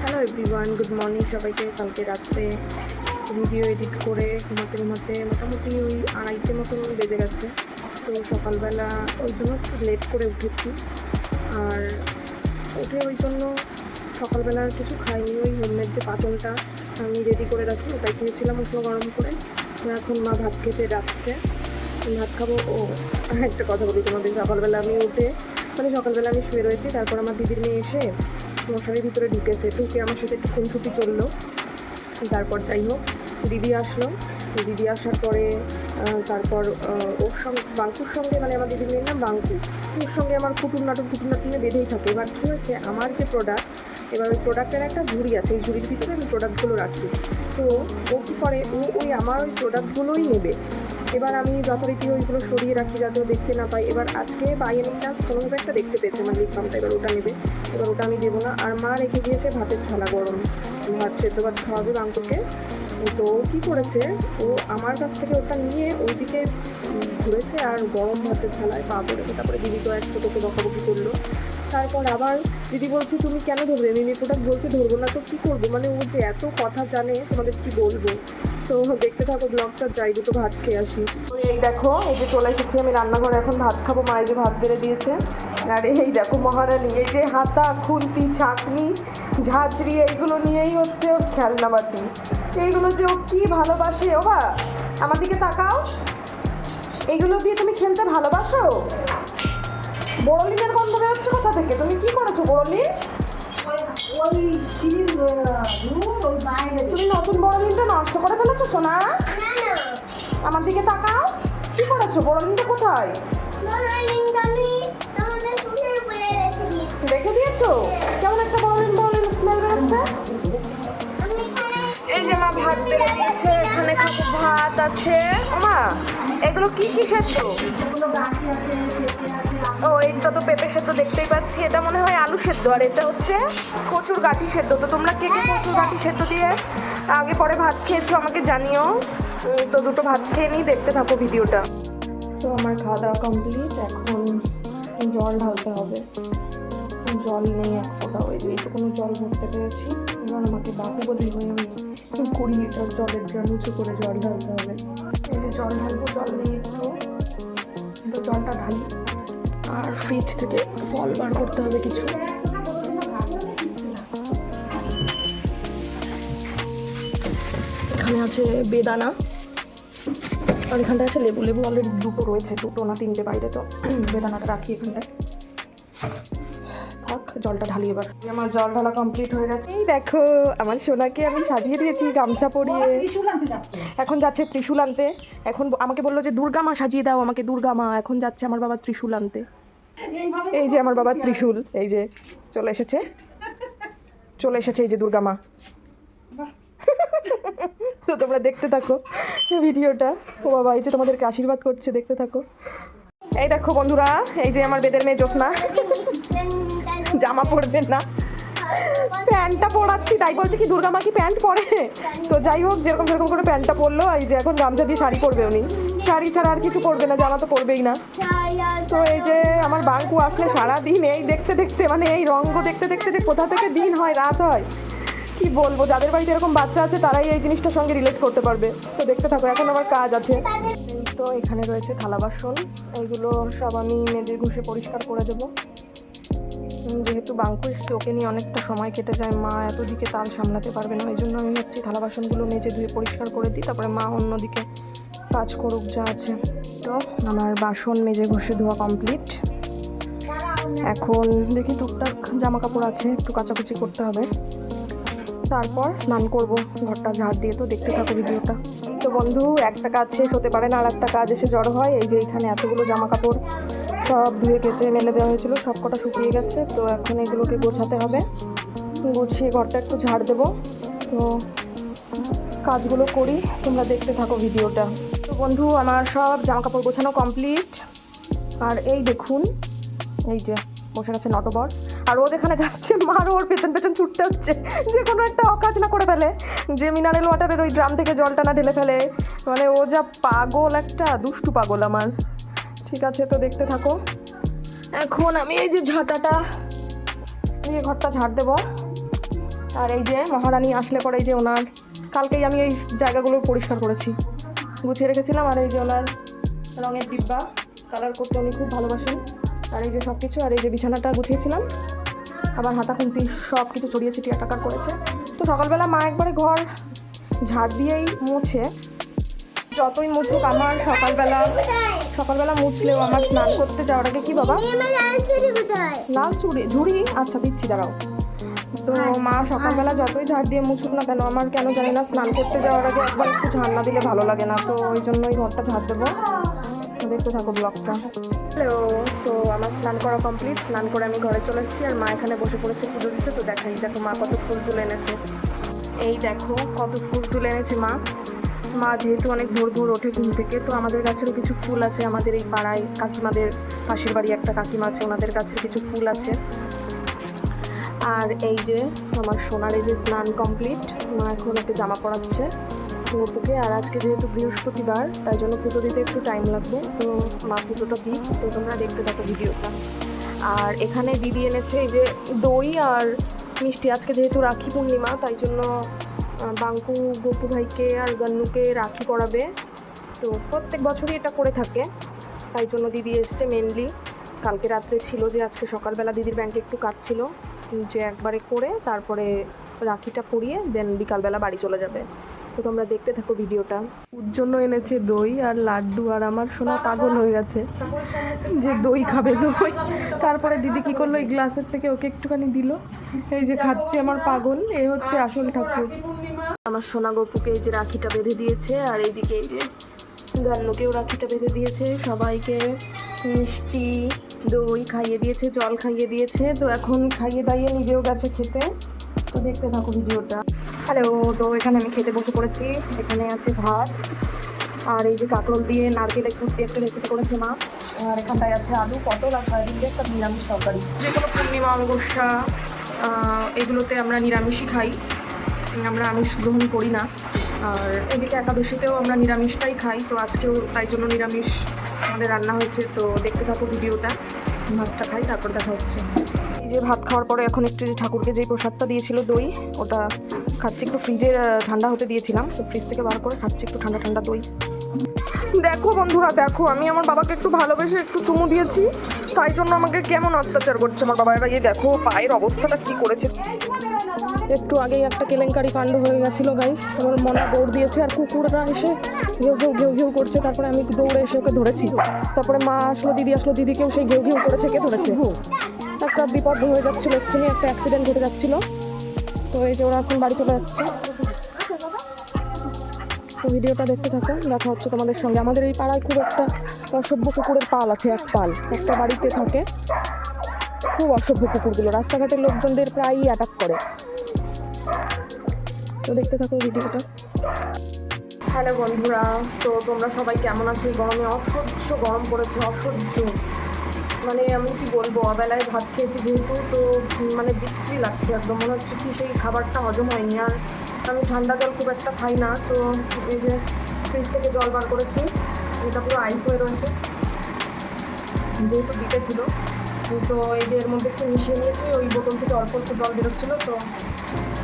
Hello everyone, good morning সবাইকে। কালকে রাত্রে ভিডিও এডিট করে ঘুমাতে ঘুমাতে মোটামুটি ওই 2:30 মতন বেজে গেছে। তো সকালবেলা ওই জন্য একটু লেট করে উঠেছি, আর উঠে ওই জন্য সকালবেলা আর কিছু খাইনি। ওই হোমমেড যে পাঁচনটা আমি রেডি করে রাখি ওটাই খেয়েছিলাম উষ্ণ গরম করে। এখন মা ভাত খেতে ডাকছে, ভাত খাবো। ও একটা কথা বলি তোমাদের, সকালবেলা আমি উঠে সকালবেলা আমি শুয়ে রয়েছি, তারপর আমার দিদির মেয়ে এসে মশারির ভিতরে ঢুকে আমার সাথে একটু খুনসুটি চললো। তারপর যাই হোক দিদি আসলো, দিদি আসার পরে তারপর ওর সঙ্গে বাঙ্কুর সঙ্গে আমার দিদির মেয়ের নাম বাঙ্কু, ওর সঙ্গে আমার কুটুর নাটনে বেঁধেই থাকে। এবার কী হয়েছে, আমার যে প্রোডাক্ট, এবার ওই প্রোডাক্টের একটা ঝুড়ি আছে, এই ঝুড়ির ভিতরে আমি প্রোডাক্টগুলো রাখি। তো ও কী করে, ওই আমার ওই প্রোডাক্টগুলোই নেবে। এবার আমি যথারীতি ওইগুলো সরিয়ে রাখি যাতে ও দেখতে না পাই। এবার আজকে বাই এনি চান্স কোনোভাবে একটা দেখতে পেয়েছে আমার লিপ বামটা, এবার ওটা নেবে। এবার ওটা আমি দেবো না। আর মা রেখে দিয়েছে ভাতের থালা গরম, ভাত সেদ্ধ ভাত খাওয়াবে বাঙ্কুকে। তো ও কী করেছে, ও আমার কাছ থেকে ওটা নিয়ে ওইদিকে ঘুরেছে আর গরম ভাতের থালায় পা পড়েছে। তারপরে দিদি তো এক তোকে বকাবকি করলো। তারপর আবার দিদি বলছে তুমি কেন ধরবে, মিমি প্রোডাক্ট বলছে ধরবো না তো কী করবো। ও যে এত কথা জানে তোমাদের কি বলবো। তো দেখতে থাকো ব্লগটা, যাই দুটো ভাত খেয়ে আসি। এই দেখো, এই যে চলে এসেছি আমি রান্নাঘরে, এখন ভাত খাবো। মায়ের যে ভাত বেড়ে দিয়েছে, আর এই দেখো মহারানী এই যে হাতা খুন্তি ছাঁকনি ঝাঁঝরি এইগুলো নিয়েই হচ্ছে ওর খেলনাবাতি। এইগুলো যে ও কি ভালোবাসে। ও বা আমার দিকে তাকাও, এইগুলো দিয়ে তুমি খেলতে ভালোবাসো। বড়লিনের গন্ধ বেরোচ্ছে কোথা থেকে, তুমি কি করেছো বড়লিন? তুমি নতুন বড়লিনটা নষ্ট করে ফেলেছো সোনা। আমার দিকে তাকাও, কি করেছো, বড়লিনটা কোথায় রেখে দিয়েছো? কেমন একটা বড়লিন স্মেল বেরোচ্ছে। এই যে মা ভাত বেড়ে দিয়েছে, এখানে খাবো, ভাত আছে। মা এগুলো কি কি সেদ্ধ? ও এইটা তো পেঁপে সেদ্ধ দেখতেই পাচ্ছি, এটা মনে হয় আলু সেদ্ধ, আর এটা হচ্ছে কচুর গাঁঠি সেদ্ধ। তো তোমরা কে কে কচুর গাঁঠি সেদ্ধ দিয়ে আগে পরে ভাত খেয়েছো আমাকে জানিও। তো দুটো ভাত খেয়ে নিই, দেখতে থাকো ভিডিওটা। তো আমার খাওয়া দাওয়া কমপ্লিট, এখন জল ঢালতে হবে। জল নেই এক ফোটাও, এইটুকুনো জল ভরতে পেরেছি। এবার আমাকে বাহুবলী হয়ে আমি 20 লিটার জলের ড্রাম উঁচু করে জল ঢালতে হবে। এই যে জল ঢালবো, জল নেই একটু, তো জলটা ঢালি। আর ফ্রিজ থেকে ফল বার করতে হবে কিছু। এখানে আছে বেদানা, আর এখানটায় আছে লেবু। লেবু অলরেডি দুটো রয়েছে, দুটো না তিনটে বাইরে, তো বেদানাটা রাখি এখানটায়। থাক, জলটা ঢালি এবার। আমার জল ঢালা কমপ্লিট হয়ে গেছে। এই দেখো আমার সোনাকে আমি সাজিয়ে দিয়েছি গামছা পরিয়ে। এখন যাচ্ছে ত্রিশূল আনতে। এখন আমাকে বললো যে দুর্গা মা সাজিয়ে দাও আমাকে, দুর্গা মা। এখন যাচ্ছে আমার বাবা ত্রিশূল আনতে। এই যে আমার বাবার ত্রিশূল, এই যে চলে এসেছে এই যে দুর্গা মা। তো তোমরা দেখতে থাকো ভিডিওটা। ও বাবা, এই যে তোমাদেরকে আশীর্বাদ করছে, দেখতে থাকো। এই দেখো বন্ধুরা, এই যে আমার বেদের মেয়ে জ্যোৎস্না, জামা পরবে না, প্যান্টটা পরাচ্ছি, তাই বলছে কি দুর্গা মা কি প্যান্ট পরে। তো যাই হোক, যেরকম সেরকম করে প্যান্টটা পরলো। এই যে এখন গামছা দিয়ে শাড়ি পরবে উনি, শাড়ি ছাড়া আর কিছু পরবে না, জামা তো পরবেই না। তো এই যে আমার বাঙ্কু আসলে সারাদিন এই দেখতে দেখতে, এই রঙ্গ দেখতে দেখতে যে কোথা থেকে দিন হয় রাত হয় কি বলবো। যাদের বাড়িতে এরকম বাচ্চা আছে তারাই এই জিনিসটার সঙ্গে রিলেট করতে পারবে। তো দেখতে থাকো, এখন আমার কাজ আছে। তো এখানে রয়েছে থালা বাসন, এইগুলো সব আমি মেজে ঘষে পরিষ্কার করে দেবো। যেহেতু বাঙ্কু এসছে, ওকে নিয়ে অনেকটা সময় কেটে যায়, মা এতদিকে তাল সামলাতে পারবে না। ওই জন্য আমি হচ্ছে থালা বাসনগুলো মেজে ধুয়ে পরিষ্কার করে দিই, তারপরে মা অন্যদিকে কাজ করুক যা আছে। তো আমার বাসন মেজে ঘষে ধোয়া কমপ্লিট। এখন দেখি টুকটাক জামা কাপড় আছে, একটু কাচাকুচি করতে হবে, তারপর স্নান করব ঘরটা ঝাড় দিয়ে। তো দেখতে থাকো ভিডিওটা। তো বন্ধু, একটা কাজ শেষ হতে পারে না, আর একটা কাজ এসে জড়ো হয়। এই যে এখানে এতগুলো জামা কাপড় সব ধুয়ে কেচে মেলে দেওয়া হয়েছিল, সব কটা শুকিয়ে গেছে। তো এখন এগুলোকে গোছাতে হবে, গুছিয়ে ঘরটা একটু ঝাড় দেবো। তো কাজগুলো করি, তোমরা দেখতে থাকো ভিডিওটা। তো বন্ধু, আমার সব জামা কাপড় গোছানো কমপ্লিট। আর এই দেখুন, এই যে বসে গেছে নটবর, আর ও যেখানে যাচ্ছে মার ওর পেছন পেছন ছুটতে হচ্ছে, যে কোনো একটা অকাজ না করে ফেলে, যে মিনারেল ওয়াটারের ওই ড্রাম থেকে জলটা না ঢেলে ফেলে। ও যা পাগল, একটা দুষ্টু পাগল আমার। ঠিক আছে, তো দেখতে থাকো। এখন আমি এই যে ঝাঁটাটা দিয়ে ঘরটা ঝাড় দেবো। আর এই যে মহারানী আসলে পরে এই যে ওনার কালকেই আমি এই জায়গাগুলো পরিষ্কার করেছি, গুছিয়ে রেখেছিলাম। আর এই যে ওনার রঙের ডিব্বা, কালার করতে উনি খুব ভালোবাসেন। আর এই যে সব কিছু, আর এই যে বিছানাটা গুছিয়েছিলাম, আবার হাতা খুন্তি সব কিছু ছড়িয়ে ছিটিয়ে টাকার করেছে। তো সকালবেলা মা একবারে ঘর ঝাড় দিয়েই মুছে, যতই মুছুক আমার সকালবেলা মুছলেও আমার স্নান করতে যাওয়ার আগে কি বাবা লাল ঝুড়ি আচ্ছা দিচ্ছি দাঁড়াও। তো মা সকালবেলা যতই ঝাড় দিয়ে মুছুক না কেন, আমার কেন জানি না স্নান করতে যাওয়ার আগে একবার একটু ঝাড় না দিলে ভালো লাগে না। তো ওই জন্যই ঘরটা ঝাড় দেবো। দেখতে থাকো ব্লগটা। হ্যালো, তো আমার স্নান করা কমপ্লিট। স্নান করে আমি ঘরে চলে এসেছি, আর মা এখানে বসে পড়েছে পুজো দিতে। তো দেখাই, দেখো মা কত ফুল তুলে এনেছে। এই দেখো কত ফুল তুলে এনেছে মা যেহেতু অনেক ভোর ভোর ওঠে ঘুম থেকে, তো আমাদের গাছেরও কিছু ফুল আছে। আমাদের এই পাড়ায় কাকিমাদের পাশের বাড়ি একটা কাকিমা আছে, ওনাদের গাছের কিছু ফুল আছে। আর এই যে আমার সোনার এই যে স্নান কমপ্লিট, মা এখন একটু জামা পরাচ্ছে পুজোকে। আর আজকে যেহেতু বৃহস্পতিবার, তাই জন্য পুজো দিতে একটু টাইম লাগবে। তো মা পুজোটা দিই, তো তোমরা দেখতে থাকো ভিডিওটা। আর এখানে দিদি এনেছে এই যে দই আর মিষ্টি। আজকে যেহেতু রাখি পূর্ণিমা, তাই জন্য বাঙ্কু গপু ভাইকে আর গান্নুকে রাখি পরাবে। তো প্রত্যেক বছরই এটা করে থাকে, তাই জন্য দিদি এসছে মেনলি। কালকে রাত্রে ছিল যে আজকে সকালবেলা দিদির ব্যাংকে একটু কাজ ছিল, যে একবারে করে তারপরে রাখিটা পরিয়ে দেন বিকালবেলা বাড়ি চলে যাবে। তো তোমরা দেখতে থাকো ভিডিওটা। ওর জন্য এনেছে দই আর লাড্ডু, আর আমার সোনা পাগল হয়ে গেছে যে দই খাবে দই। তারপরে দিদি কি করলো, এই গ্লাসের থেকে ওকে একটুখানি দিল, এই যে খাচ্ছে আমার পাগল। এ হচ্ছে আসল ঠাকুর। আমার সোনা গপুকে এই যে রাখিটা বেঁধে দিয়েছে, আর এইদিকে এই যে গান্নুকেও রাখিটা বেঁধে দিয়েছে। সবাইকে মিষ্টি দই খাইয়ে দিয়েছে, জল খাইয়ে দিয়েছে। তো এখন খাইয়ে দাইয়ে নিজেও গেছে খেতে। তো দেখতে থাকো ভিডিওটা। হ্যালো, তো এখানে আমি খেতে বসে পড়েছি। এখানে আছে ভাত, আর এই যে কাঁকরোল দিয়ে নারকেল একটু দিয়ে একটা রেসিপি করেছে মা। আর এখানটায় আছে আলু পটল আর সয়াবিন দিয়ে একটা নিরামিষ তরকারি। যে কোনো পূর্ণিমা অমাবস্যা এগুলোতে আমরা নিরামিষই খাই, আমরা আমিষ গ্রহণ করি না। আর এদিকে একাদশীতেও আমরা নিরামিষটাই খাই। তো আজকেও তাই জন্য নিরামিষ আমাদের রান্না হয়েছে। তো দেখতে থাকো ভিডিওটা। ভাতটা খাই, তারপর দেখা হচ্ছে। এই যে ভাত খাওয়ার পরে এখন একটু যে ঠাকুরকে যেই প্রসাদটা দিয়েছিল দই, ওটা খাচ্ছি। একটু ফ্রিজে ঠান্ডা হতে দিয়েছিলাম, তো ফ্রিজ থেকে বার করে খাচ্ছি একটু ঠান্ডা ঠান্ডা দই। দেখো বন্ধুরা, দেখো আমি আমার বাবাকে একটু ভালোবেসে একটু চুমু দিয়েছি, তাই জন্য আমাকে কেমন অত্যাচার করছে আমার বাবা। এবার এই দেখো পায়ের অবস্থাটা কি করেছে। একটু আগেই একটা কেলেঙ্কারি কাণ্ড হয়ে গেছিলো গাইস। আমার মনে দৌড় দিয়েছে, আর কুকুররা এসে ঘেউ ঘেউ ঘেউ ঘেউ করছে। তারপরে আমি দৌড়ে এসে ওকে ধরেছি। তারপরে মা আসলো, দিদি আসলো, দিদিকেও সেই ঘেউ ঘেউ করেছে, কে ধরেছে। একটা বিপদ হয়ে যাচ্ছিলো, এক্ষুনি একটা অ্যাক্সিডেন্ট ঘটে যাচ্ছিলো। তো এই যে ওরা এখন বাড়ি চলে যাচ্ছে। তো ভিডিওটা দেখতে থাকো, দেখা হচ্ছে তোমাদের সঙ্গে। আমাদের এই পাড়ায় খুব একটা অসভ্য কুকুরের পাল আছে, এক পাল একটা বাড়িতে থাকে। খুব অসভ্য কুকুরগুলো রাস্তাঘাটের লোকজনদের প্রায়ই অ্যাটাক করে। তো দেখতে থাকো ভিডিওটা। হ্যালো বন্ধুরা, তো তোমরা সবাই কেমন আছো? এই গরমে অসহ্য গরম পড়েছে, অসহ্য। মানে আমি কি বলবো, অবেলায় ভাত খেয়েছি যেহেতু, তো মানে বিচ্ছিরি লাগছে একদম। মনে হচ্ছে কি সেই খাবারটা হজম হয়নি। আর আমি ঠান্ডা জল খুব একটা খাই না। তো এই যে ফ্রিজ থেকে জল বার করেছি, এটা পুরো আইস হয়ে রয়েছে যেহেতু বিটে ছিল। তো এই যে এর মধ্যে একটু মিশিয়ে নিয়েছি, ওই বোতল থেকে অল্প অল্প জল বেরোচ্ছিলো। তো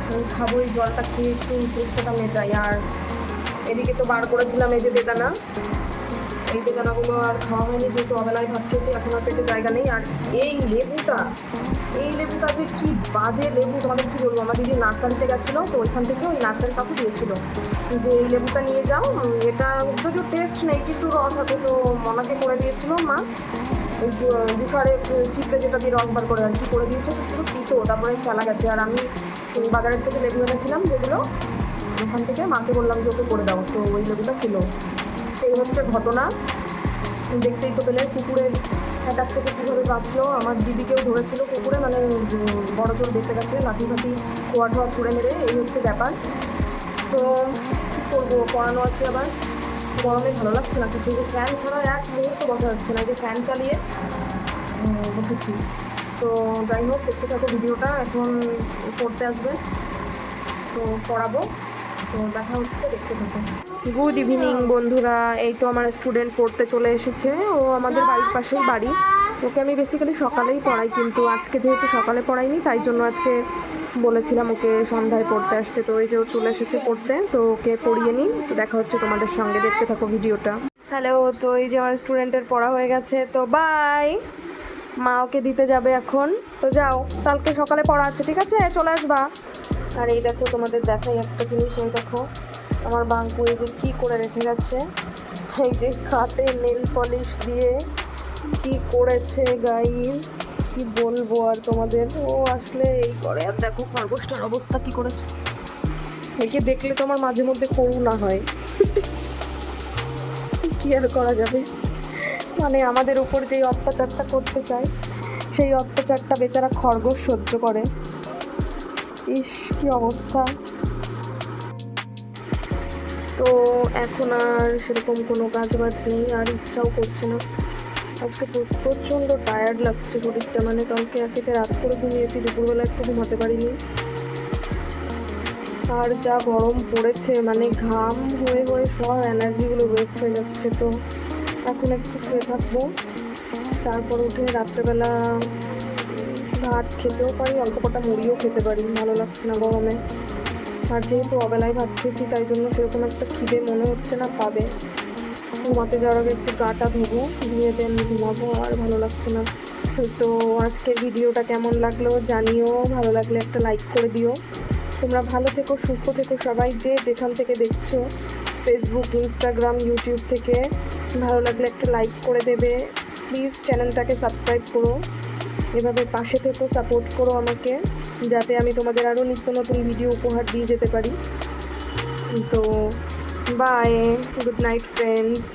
আমি খাবো, এই জলটা খেয়ে একটু টেস্টটা মেটাই। আর এদিকে তো বার করেছিলাম এই যে বেদানা, এই বেদানাগুলো আর খাওয়া হয়নি যেহেতু অবেলায় ভাত খেয়েছি, এখন আর পেটে জায়গা নেই। আর এই লেবুটা যে কি বাজে লেবু, তোমাদের কী বলবো। আমার দিদি নার্সারিতে গেছিলো, তো ওইখান থেকে ওই নার্সারি কাকু দিয়েছিল যে এই লেবুটা নিয়ে যাও, এটা যদিও টেস্ট নেই কিন্তু রস আছে। তো মনাকে করে দিয়েছিল মা, ওই জুসারে চিপড়ে যেটা দিয়ে রস বার করে আর কি করে দিয়েছে, তো পুরো পিতো, তারপরে ফেলা গেছে। আর আমি বাজারের থেকে লেবু এনেছিলাম যেগুলো, ওখান থেকে মাকে বললাম যে ওকে করে দাও, তো ওই লেবুটা খেলো। এই হচ্ছে ঘটনা। দেখতেই তো পেলে কুকুরের অ্যাটাক থেকে কীভাবে বাঁচলো। আমার দিদিকেও ধরেছিল কুকুরে, মানে বড় জোর বেঁচে গেছে, লাঠি ফাঠি খোয়া ঠোয়া ছুঁড়ে মেরে। এই হচ্ছে ব্যাপার। তো কী করবো, পড়ানো আছে আবার। গরমে ভালো লাগছে না কিছু, যে ফ্যান ছাড়া এক মুহূর্ত বসা যাচ্ছে না, যে ফ্যান চালিয়ে বসেছি। তো যাই হোক, দেখতে থাকো ভিডিওটা। এখন পড়তে আসবে, তো পড়াবো। তো দেখা হচ্ছে, দেখতে থাকো। গুড ইভিনিং বন্ধুরা। এই তো আমার স্টুডেন্ট পড়তে চলে এসেছে। ও আমাদের বাড়ির পাশেই বাড়ি। ওকে আমি বেসিক্যালি সকালেই পড়াই, কিন্তু আজকে যেহেতু সকালে পড়াইনি, তাই জন্য আজকে বলেছিলাম ওকে সন্ধ্যায় পড়তে আসতে, তো এই যে ও চলে এসেছে পড়তে, তো ওকে পড়িয়ে নিই, তো দেখা হচ্ছে তোমাদের সঙ্গে, দেখতে থাকো ভিডিওটা। হ্যালো, তো এই যে আমার স্টুডেন্টের পড়া হয়ে গেছে, তো বাই। মা ওকে দিতে যাবে এখন, তো যাও, কালকে সকালে পড়া আছে, ঠিক আছে, চলে আসবা। আর এই দেখো তোমাদের দেখাই একটা জিনিস, এই দেখো আমার বাঙ্কু এই যে কী করে রেখে গেছে, এই যে খাতে নেল পলিশ দিয়ে কি করেছে গাইস, কি বলবো আর তোমাদের, ও আসলে এই করে। আর দেখো খরগোশটার অবস্থা কি করেছে, একে দেখলে তো আমার মাঝে মধ্যে করুণা হয়। কি আর করা যাবে, মানে আমাদের উপর যেই অত্যাচারটা করতে চায়, সেই অত্যাচারটা বেচারা খরগোশ সহ্য করে। ইস কি অবস্থা। তো এখন আর সেরকম কোনো কাজ বাজ নেই, আর ইচ্ছাও করছে না। আজকে প্রচণ্ড টায়ার্ড লাগছে শরীরটা, মানে কালকে একেতে রাত করে ঘুমিয়েছি, দুপুরবেলা একটু ঘুমাতে পারিনি। আর যা গরম পড়েছে, মানে ঘাম হয়ে হয়ে সব এনার্জিগুলো ওয়েস্ট হয়ে যাচ্ছে। তো এখন একটু শুয়ে থাকবো, তারপর উঠে রাত্রেবেলা ভাত খেতেও পারি, অল্প কটা মুড়িও খেতে পারি, ভালো লাগছে না গরমে। আর যেহেতু অবেলায় ভাত খেয়েছি, তাই জন্য সেরকম একটা খিদে মনে হচ্ছে না পাবে। ঘুমাতে যাওয়ার আগে একটু গাটা ধোবো, ধুয়ে দেন ঘুমাবো, আর ভালো লাগছে না। তো আজকের ভিডিওটা কেমন লাগলো জানিও, ভালো লাগলে একটা লাইক করে দিও। তোমরা ভালো থেকো, সুস্থ থেকো সবাই, যে যেখান থেকে দেখছো, ফেসবুক, ইনস্টাগ্রাম, ইউটিউব থেকে, ভালো লাগলে একটা লাইক করে দেবে। প্লিজ চ্যানেলটাকে সাবস্ক্রাইব করো, এভাবে পাশে থেকো, সাপোর্ট করো আমাকে, যাতে আমি তোমাদের আরও নিত্য নতুন ভিডিও উপহার দিয়ে যেতে পারি। তো বাই, গুড নাইট ফ্রেন্ডস।